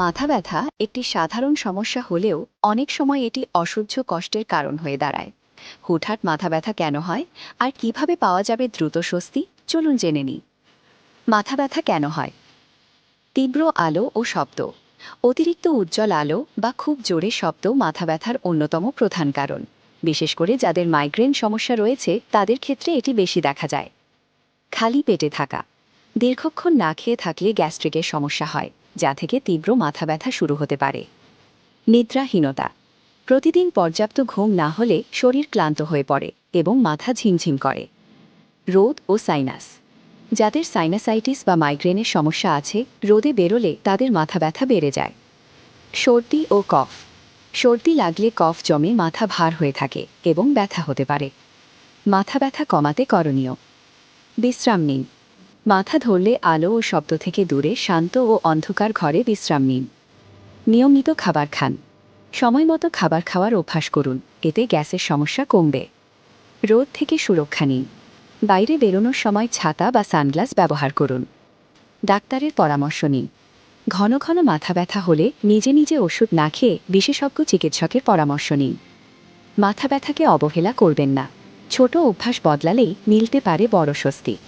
মাথা ব্যথা একটি সাধারণ সমস্যা হলেও অনেক সময় এটি অসহ্য কষ্টের কারণ হয়ে দাঁড়ায়। হুটহাট মাথা ব্যথা কেন হয় আর কিভাবে পাওয়া যাবে দ্রুত স্বস্তি, চলুন জেনে নিই। মাথা ব্যথা কেন হয়? তীব্র আলো ও শব্দ, অতিরিক্ত উজ্জ্বল আলো বা খুব জোরে শব্দ মাথা ব্যথার অন্যতম প্রধান কারণ। বিশেষ করে যাদের মাইগ্রেন সমস্যা রয়েছে তাদের ক্ষেত্রে এটি বেশি দেখা যায়। খালি পেটে থাকা, দীর্ঘক্ষণ না খেয়ে থাকলে গ্যাস্ট্রিকের সমস্যা হয়, যা থেকে তীব্র মাথা ব্যথা শুরু হতে পারে। নিদ্রাহীনতা, প্রতিদিন পর্যাপ্ত ঘুম না হলে শরীর ক্লান্ত হয়ে পড়ে এবং মাথা ঝিমঝিম করে। রোদ ও সাইনাস, যাদের সাইনাসাইটিস বা মাইগ্রেনের সমস্যা আছে, রোদে বেরোলে তাদের মাথা ব্যথা বেড়ে যায়। সর্দি ও কফ, সর্দি লাগলে কফ জমে মাথা ভার হয়ে থাকে এবং ব্যথা হতে পারে। মাথা ব্যথা কমাতে করণীয়: বিশ্রাম নিন, মাথা ধরলে আলো ও শব্দ থেকে দূরে শান্ত ও অন্ধকার ঘরে বিশ্রাম নিন। নিয়মিত খাবার খান, সময় মতো খাবার খাওয়ার অভ্যাস করুন, এতে গ্যাসের সমস্যা কমবে। রোদ থেকে সুরক্ষা নিন, বাইরে বেরোনোর সময় ছাতা বা সানগ্লাস ব্যবহার করুন। ডাক্তারের পরামর্শ নিন, ঘন ঘন মাথা ব্যথা হলে নিজে নিজে ওষুধ না খেয়ে বিশেষজ্ঞ চিকিৎসকের পরামর্শ নিন। মাথা ব্যথাকে অবহেলা করবেন না, ছোট অভ্যাস বদলালেই মিলতে পারে বড় স্বস্তি।